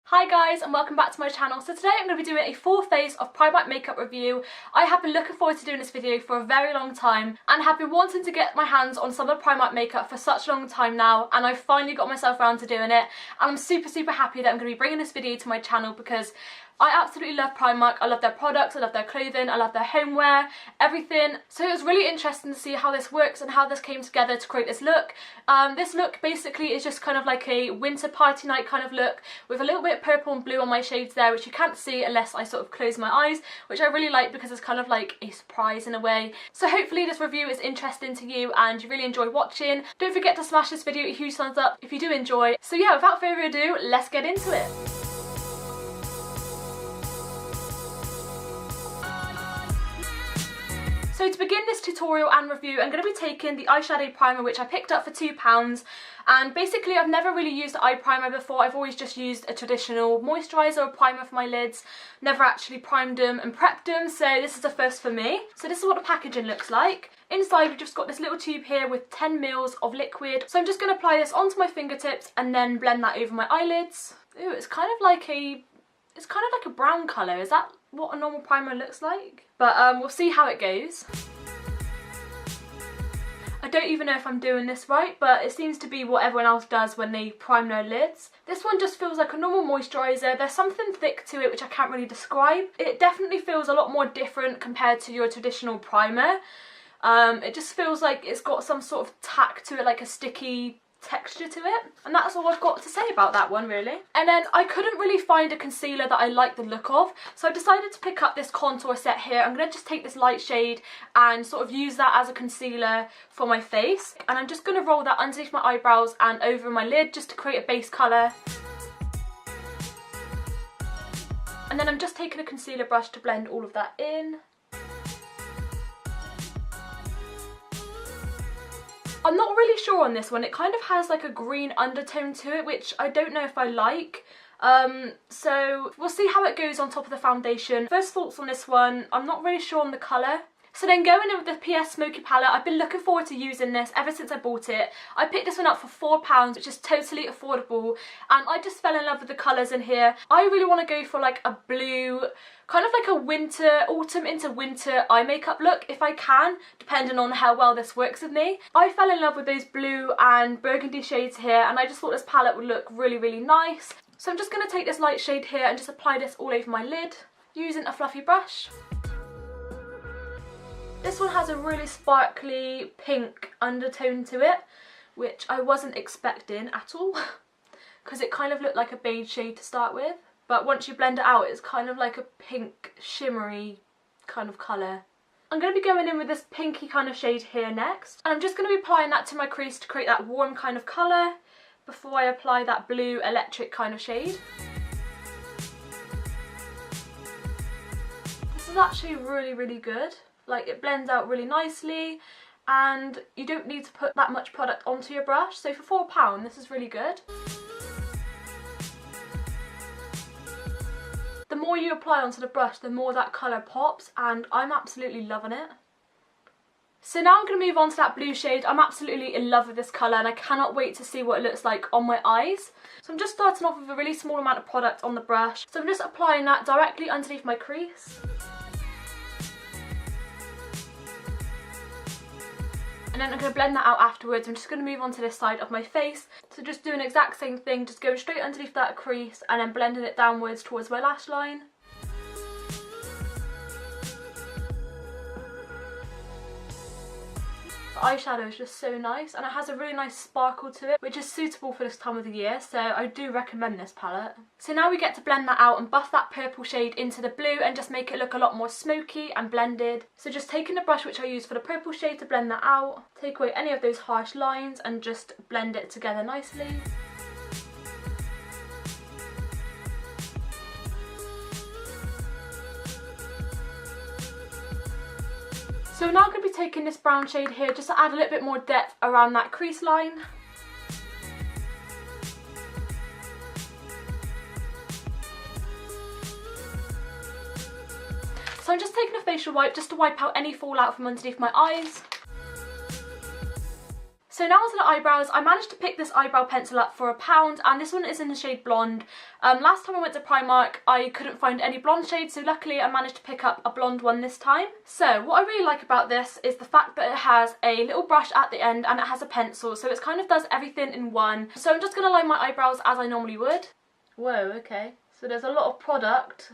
Hi guys and welcome back to my channel. So today I'm going to be doing a full face of Primark makeup review. I have been looking forward to doing this video for a very long time and have been wanting to get my hands on some of the Primark makeup for such a long time now, and I've finally got myself around to doing it, and I'm super happy that I'm going to be bringing this video to my channel because I absolutely love Primark. I love their products, I love their clothing, I love their homeware, everything. So it was really interesting to see how this works and how this came together to create this look. This look basically is just kind of like a winter party night kind of look with a little bit of purple and blue on my shades there, which you can't see unless I sort of close my eyes, which I really like because it's kind of like a surprise in a way. So hopefully this review is interesting to you and you really enjoy watching. Don't forget to smash this video a huge thumbs up if you do enjoy. So yeah, without further ado, let's get into it. So to begin this tutorial and review, I'm going to be taking the eyeshadow primer which I picked up for £2, and basically I've never really used an eye primer before. I've always just used a traditional moisturiser or primer for my lids, never actually primed them and prepped them, so this is a first for me. So this is what the packaging looks like. Inside we've just got this little tube here with 10 ml of liquid, so I'm just going to apply this onto my fingertips and then blend that over my eyelids. Ooh, it's kind of like a brown colour. Is that what a normal primer looks like? But we'll see how it goes. I don't even know if I'm doing this right, but it seems to be what everyone else does when they prime their lids. This one just feels like a normal moisturiser. There's something thick to it which I can't really describe. It definitely feels a lot more different compared to your traditional primer. It just feels like it's got some sort of tack to it, like a sticky texture to it, and that's all I've got to say about that one really. And then I couldn't really find a concealer that I like the look of, so I decided to pick up this contour set here. I'm going to just take this light shade and sort of use that as a concealer for my face, and I'm just going to roll that underneath my eyebrows and over my lid just to create a base colour. And then I'm just taking a concealer brush to blend all of that in. I'm not really sure on this one. It kind of has like a green undertone to it, which I don't know if I like. So we'll see how it goes on top of the foundation. First thoughts on this one, I'm not really sure on the colour. So then going in with the PS Smokey palette, I've been looking forward to using this ever since I bought it. I picked this one up for £4, which is totally affordable, and I just fell in love with the colours in here. I really want to go for like a blue, kind of like a winter, autumn into winter eye makeup look if I can, depending on how well this works with me. I fell in love with those blue and burgundy shades here, and I just thought this palette would look really nice. So I'm just going to take this light shade here and just apply this all over my lid using a fluffy brush. This one has a really sparkly pink undertone to it, which I wasn't expecting at all because it kind of looked like a beige shade to start with, but once you blend it out it's kind of like a pink shimmery kind of colour. I'm going to be going in with this pinky kind of shade here next, and I'm just going to be applying that to my crease to create that warm kind of colour before I apply that blue electric kind of shade. This is actually really good. Like, it blends out really nicely and you don't need to put that much product onto your brush, so for £4 this is really good. The more you apply onto the brush, the more that colour pops, and I'm absolutely loving it. So now I'm going to move on to that blue shade. I'm absolutely in love with this colour and I cannot wait to see what it looks like on my eyes. So I'm just starting off with a really small amount of product on the brush, so I'm just applying that directly underneath my crease. And then I'm going to blend that out afterwards. I'm just going to move on to this side of my face. So just doing the exact same thing, just going straight underneath that crease and then blending it downwards towards my lash line. The eyeshadow is just so nice, and it has a really nice sparkle to it, which is suitable for this time of the year, so I do recommend this palette. So now we get to blend that out and buff that purple shade into the blue and just make it look a lot more smoky and blended. So just taking the brush which I used for the purple shade to blend that out, take away any of those harsh lines and just blend it together nicely. So now I'm going to be taking this brown shade here just to add a little bit more depth around that crease line. So I'm just taking a facial wipe just to wipe out any fallout from underneath my eyes. So now onto the eyebrows. I managed to pick this eyebrow pencil up for £1, and this one is in the shade Blonde, Last time I went to Primark I couldn't find any blonde shades, so luckily I managed to pick up a blonde one this time. So what I really like about this is the fact that it has a little brush at the end and it has a pencil, so it kind of does everything in one. So I'm just going to line my eyebrows as I normally would. Whoa, okay. So there's a lot of product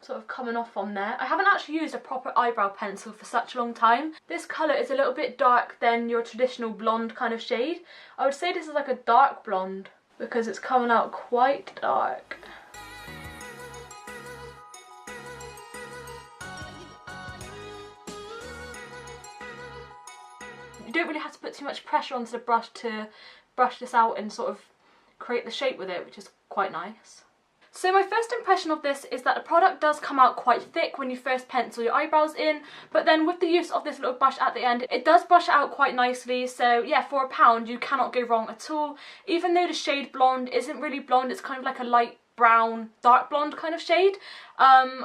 sort of coming off on there. I haven't actually used a proper eyebrow pencil for such a long time. This colour is a little bit dark than your traditional blonde kind of shade. I would say this is like a dark blonde because it's coming out quite dark. You don't really have to put too much pressure onto the brush to brush this out and sort of create the shape with it, which is quite nice. So my first impression of this is that the product does come out quite thick when you first pencil your eyebrows in, but then with the use of this little brush at the end, it does brush it out quite nicely. So yeah, for £1 you cannot go wrong at all. Even though the shade blonde isn't really blonde, it's kind of like a light brown, dark blonde kind of shade,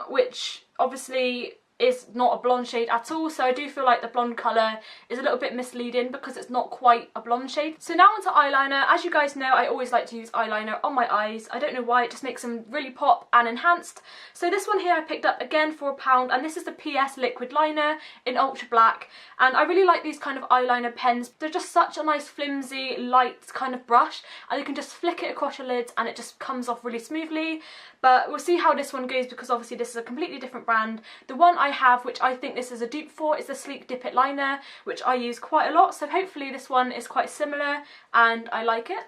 which obviously is not a blonde shade at all, so I do feel like the blonde colour is a little bit misleading because it's not quite a blonde shade. So now onto eyeliner. As you guys know, I always like to use eyeliner on my eyes. I don't know why, it just makes them really pop and enhanced. So this one here I picked up again for £1, and this is the PS liquid liner in ultra black, and I really like these kind of eyeliner pens. They're just such a nice flimsy light kind of brush, and you can just flick it across your lids and it just comes off really smoothly. But we'll see how this one goes because obviously this is a completely different brand. The one I have, which I think this is a dupe for, is the Sleek Dip It liner, which I use quite a lot, so hopefully this one is quite similar and I like it.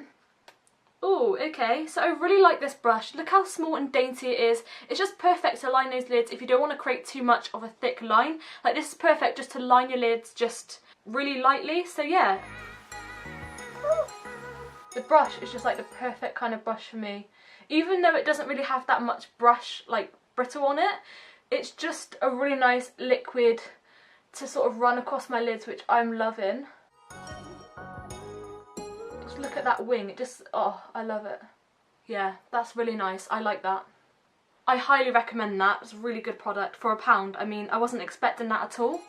Oh, okay, so I really like this brush. Look how small and dainty it is. It's just perfect to line those lids if you don't want to create too much of a thick line. Like, this is perfect just to line your lids just really lightly, so yeah. The brush is just like the perfect kind of brush for me. Even though it doesn't really have that much brush, like, brittle on it, it's just a really nice liquid to sort of run across my lids, which I'm loving. Just look at that wing, it just, oh, I love it. Yeah, that's really nice, I like that. I highly recommend that, it's a really good product for £1. I mean, I wasn't expecting that at all.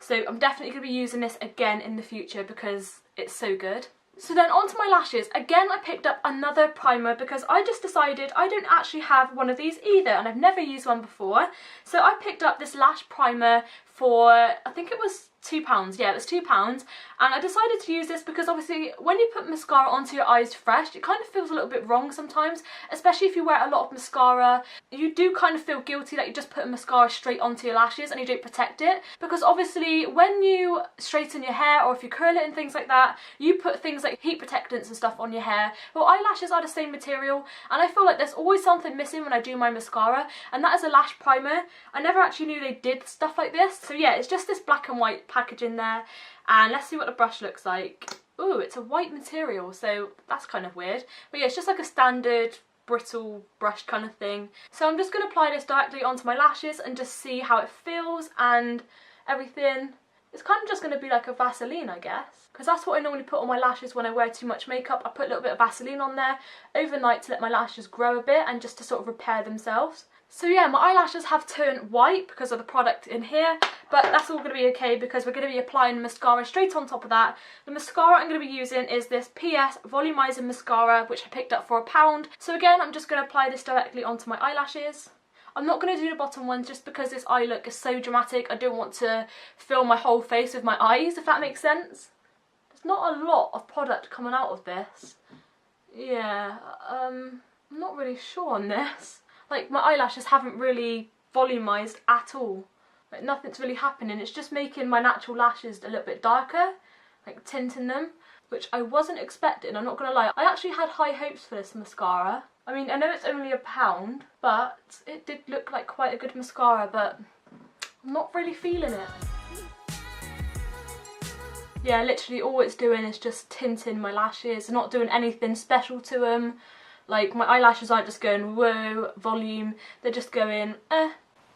So I'm definitely going to be using this again in the future because it's so good. So then onto my lashes. Again, I picked up another primer because I just decided I don't actually have one of these either, and I've never used one before. So I picked up this lash primer for, I think it was £2. Yeah, it was £2, and I decided to use this because obviously when you put mascara onto your eyes fresh, it kind of feels a little bit wrong sometimes, especially if you wear a lot of mascara. You do kind of feel guilty that you just put mascara straight onto your lashes and you don't protect it, because obviously when you straighten your hair or if you curl it and things like that, you put things like heat protectants and stuff on your hair. Well, eyelashes are the same material, and I feel like there's always something missing when I do my mascara, and that is a lash primer. I never actually knew they did stuff like this. So yeah, it's just this black and white package in there, and let's see what the brush looks like. Ooh, it's a white material, so that's kind of weird. But yeah, it's just like a standard brittle brush kind of thing. So I'm just going to apply this directly onto my lashes and just see how it feels and everything. It's kind of just going to be like a Vaseline, I guess, because that's what I normally put on my lashes when I wear too much makeup. I put a little bit of Vaseline on there overnight to let my lashes grow a bit and just to sort of repair themselves. So yeah, my eyelashes have turned white because of the product in here, but that's all going to be okay because we're going to be applying mascara straight on top of that. The mascara I'm going to be using is this PS Volumizing Mascara, which I picked up for £1. So again, I'm just going to apply this directly onto my eyelashes. I'm not going to do the bottom ones just because this eye look is so dramatic. I don't want to fill my whole face with my eyes, if that makes sense. There's not a lot of product coming out of this. Yeah, I'm not really sure on this. Like, my eyelashes haven't really volumized at all. Like, nothing's really happening. It's just making my natural lashes a little bit darker, like tinting them, which I wasn't expecting, I'm not gonna lie. I actually had high hopes for this mascara. I mean, I know it's only £1, but it did look like quite a good mascara, but I'm not really feeling it. Yeah, literally all it's doing is just tinting my lashes, not doing anything special to them. Like, my eyelashes aren't just going, whoa, volume, they're just going,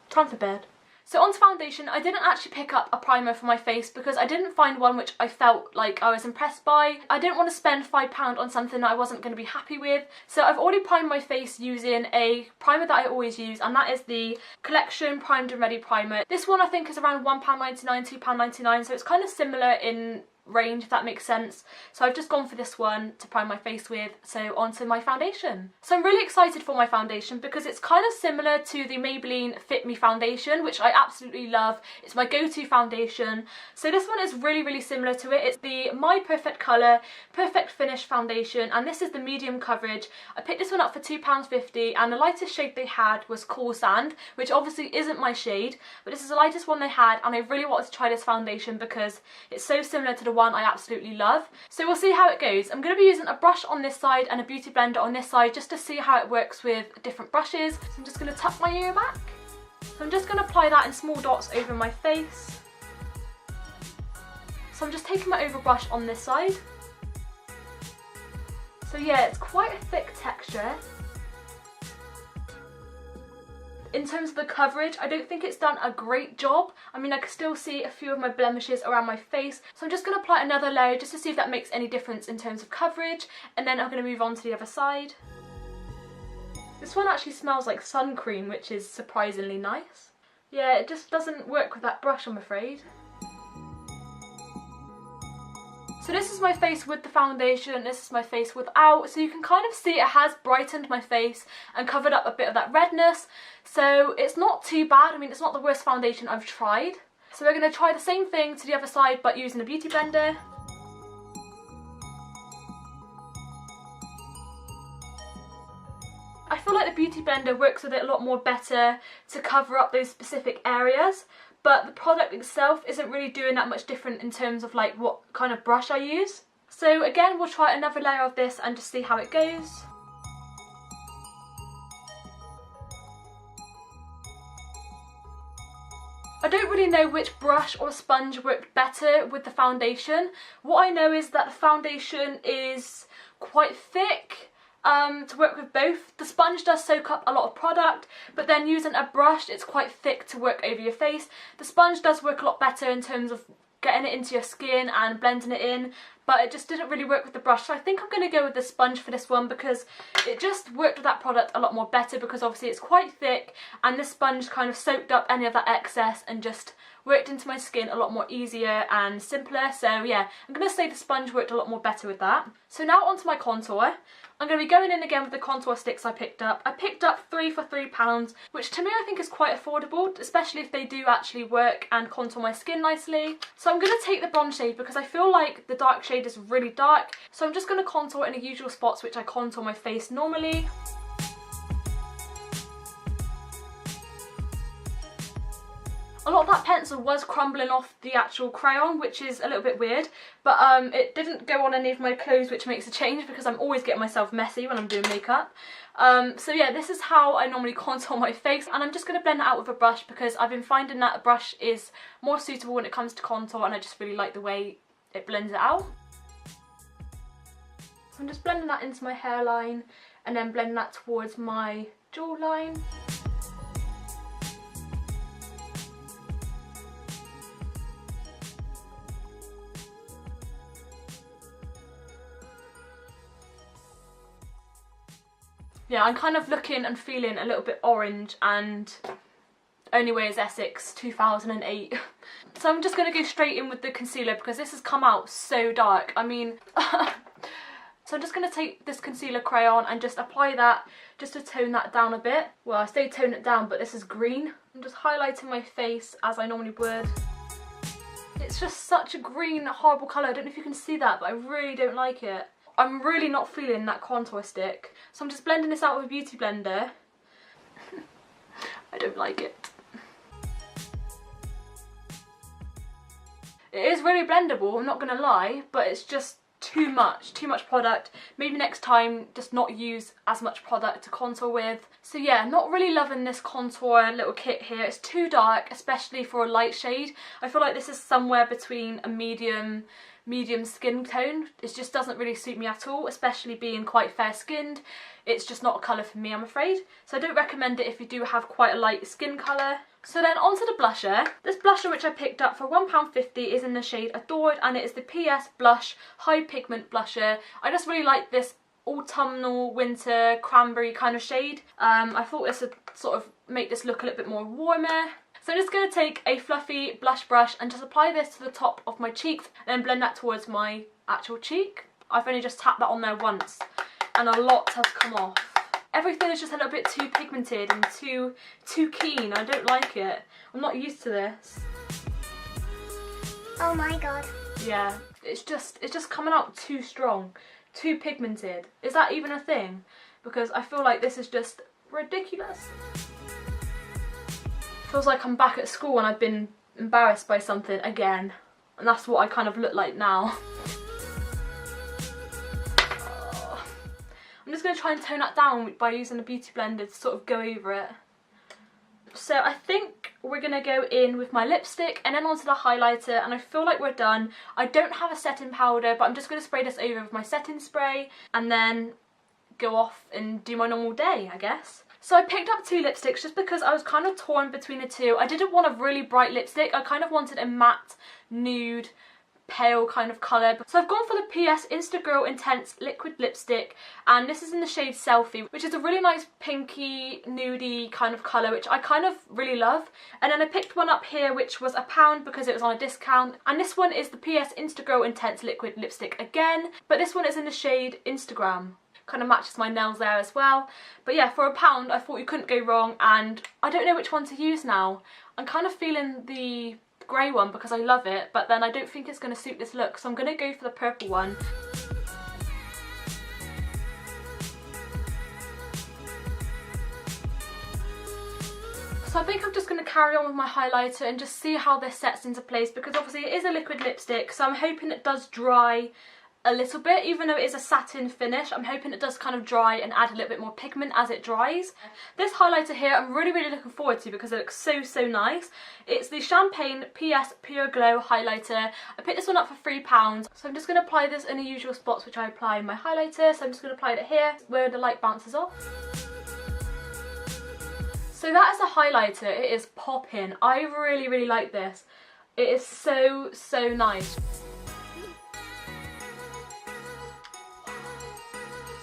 time for bed. So onto foundation, I didn't actually pick up a primer for my face because I didn't find one which I felt like I was impressed by. I didn't want to spend £5 on something that I wasn't going to be happy with. So I've already primed my face using a primer that I always use, and that is the Collection Primed and Ready Primer. This one I think is around £1.99, £2.99, so it's kind of similar in range, if that makes sense. So I've just gone for this one to prime my face with. So onto my foundation. So I'm really excited for my foundation because it's kind of similar to the Maybelline Fit Me foundation, which I absolutely love. It's my go-to foundation. So this one is really similar to it. It's the My Perfect Colour Perfect Finish foundation, and this is the medium coverage. I picked this one up for £2.50, and the lightest shade they had was Cool Sand, which obviously isn't my shade, but this is the lightest one they had, and I really wanted to try this foundation because it's so similar to the one I absolutely love. So we'll see how it goes. I'm going to be using a brush on this side and a beauty blender on this side just to see how it works with different brushes. So I'm just going to tuck my ear back. So I'm just going to apply that in small dots over my face. So I'm just taking my overbrush on this side. So yeah, it's quite a thick texture. In terms of the coverage, I don't think it's done a great job. I mean, I can still see a few of my blemishes around my face. So I'm just going to apply another layer just to see if that makes any difference in terms of coverage. And then I'm going to move on to the other side. This one actually smells like sun cream, which is surprisingly nice. Yeah, it just doesn't work with that brush, I'm afraid. So this is my face with the foundation, this is my face without, so you can kind of see it has brightened my face and covered up a bit of that redness. So it's not too bad. I mean, it's not the worst foundation I've tried. So we're going to try the same thing to the other side but using a beauty blender. I feel like the beauty blender works with it a lot more better to cover up those specific areas, but the product itself isn't really doing that much different in terms of like what kind of brush I use. So again, we'll try another layer of this and just see how it goes. I don't really know which brush or sponge worked better with the foundation. What I know is that the foundation is quite thick to work with both. The sponge does soak up a lot of product, but then using a brush, it's quite thick to work over your face. The sponge does work a lot better in terms of getting it into your skin and blending it in, but it just didn't really work with the brush. So I think I'm going to go with the sponge for this one because it just worked with that product a lot more better, because obviously it's quite thick and this sponge kind of soaked up any of that excess and just worked into my skin a lot more easier and simpler. So yeah, I'm going to say the sponge worked a lot more better with that. So now onto my contour. I'm going to be going in again with the contour sticks I picked up. I picked up 3 for £3, which to me I think is quite affordable, especially if they do actually work and contour my skin nicely. So I'm going to take the bronze shade because I feel like the dark shade is really dark. So I'm just going to contour in the usual spots which I contour my face normally. A lot of that pencil was crumbling off the actual crayon, which is a little bit weird, but it didn't go on any of my clothes, which makes a change because I'm always getting myself messy when I'm doing makeup. So yeah, this is how I normally contour my face, and I'm just going to blend it out with a brush because I've been finding that a brush is more suitable when it comes to contour, and I just really like the way it blends it out. So I'm just blending that into my hairline and then blending that towards my jawline. Yeah, I'm kind of looking and feeling a little bit orange, and Only Way is Essex 2008. So I'm just going to go straight in with the concealer because this has come out so dark. I mean, so I'm just going to take this concealer crayon and just apply that just to tone that down a bit. Well, I say tone it down, but this is green. I'm just highlighting my face as I normally would. It's just such a green, horrible colour. I don't know if you can see that, but I really don't like it. I'm really not feeling that contour stick. So I'm just blending this out with a beauty blender. I don't like it. It is really blendable, I'm not gonna lie, but it's just too much product. Maybe next time just not use as much product to contour with. So yeah, not really loving this contour little kit here. It's too dark, especially for a light shade. I feel like this is somewhere between a medium skin tone. It just doesn't really suit me at all, especially being quite fair skinned. It's just not a colour for me, I'm afraid. So I don't recommend it if you do have quite a light skin colour. So then onto the blusher. This blusher, which I picked up for £1.50, is in the shade Adored, and it is the PS Blush High Pigment Blusher. I just really like this autumnal, winter, cranberry kind of shade. I thought this would sort of make this look a little bit more warmer. So I'm just going to take a fluffy blush brush and just apply this to the top of my cheeks and then blend that towards my actual cheek. I've only just tapped that on there once and a lot has come off. Everything is just a little bit too pigmented and too keen. I don't like it. I'm not used to this. Oh my god. Yeah, it's just coming out too strong, too pigmented. Is that even a thing? Because I feel like this is just ridiculous. Feels like I'm back at school and I've been embarrassed by something again. And that's what I kind of look like now. I'm just going to try and tone that down by using a beauty blender to sort of go over it. So I think we're going to go in with my lipstick and then onto the highlighter, and I feel like we're done. I don't have a setting powder, but I'm just going to spray this over with my setting spray and then go off and do my normal day, I guess. So I picked up 2 lipsticks just because I was kind of torn between the two. I didn't want a really bright lipstick. I kind of wanted a matte, nude, pale kind of colour. So I've gone for the PS Instagirl Intense Liquid Lipstick, and this is in the shade Selfie, which is a really nice pinky, nudie kind of colour, which I kind of really love. And then I picked one up here which was £1 because it was on a discount, and this one is the PS Instagirl Intense Liquid Lipstick again, but this one is in the shade Instagram. Kind of matches my nails there as well. But yeah, for £1 I thought you couldn't go wrong, and I don't know which one to use now. I'm kind of feeling the grey one because I love it, but then I don't think it's going to suit this look, so I'm going to go for the purple one. So I think I'm just going to carry on with my highlighter and just see how this sets into place, because obviously it is a liquid lipstick, so I'm hoping it does dry a little bit. Even though it is a satin finish, I'm hoping it does kind of dry and add a little bit more pigment as it dries. This highlighter here I'm really looking forward to because it looks so nice. It's the Champagne PS Pure Glow highlighter. I picked this one up for £3, so I'm just going to apply this in the usual spots which I apply my highlighter. So I'm just going to apply it here where the light bounces off. So that is a highlighter. It is popping. I really like this. It is so nice.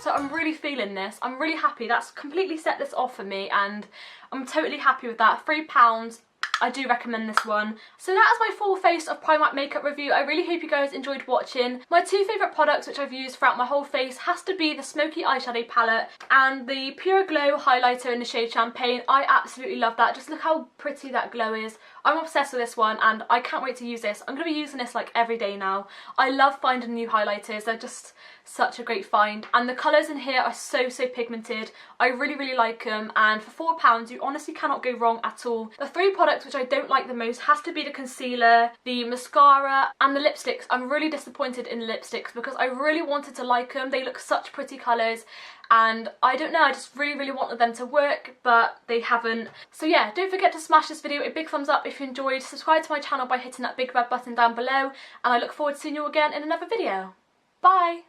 So I'm really feeling this. I'm really happy. That's completely set this off for me and I'm totally happy with that. £3. I do recommend this one. So that is my full face of Primark makeup review. I really hope you guys enjoyed watching. My 2 favourite products which I've used throughout my whole face has to be the Smokey eyeshadow palette and the Pure Glow highlighter in the shade Champagne. I absolutely love that. Just look how pretty that glow is. I'm obsessed with this one and I can't wait to use this. I'm going to be using this like every day now. I love finding new highlighters. They're just such a great find, and the colours in here are so pigmented. I really like them, and for £4 you honestly cannot go wrong at all. The 3 products which I don't like the most has to be the concealer, the mascara and the lipsticks. I'm really disappointed in the lipsticks because I really wanted to like them. They look such pretty colours and I don't know, I just really wanted them to work, but they haven't. So yeah, don't forget to smash this video a big thumbs up if you enjoyed. Subscribe to my channel by hitting that big red button down below, and I look forward to seeing you again in another video. Bye!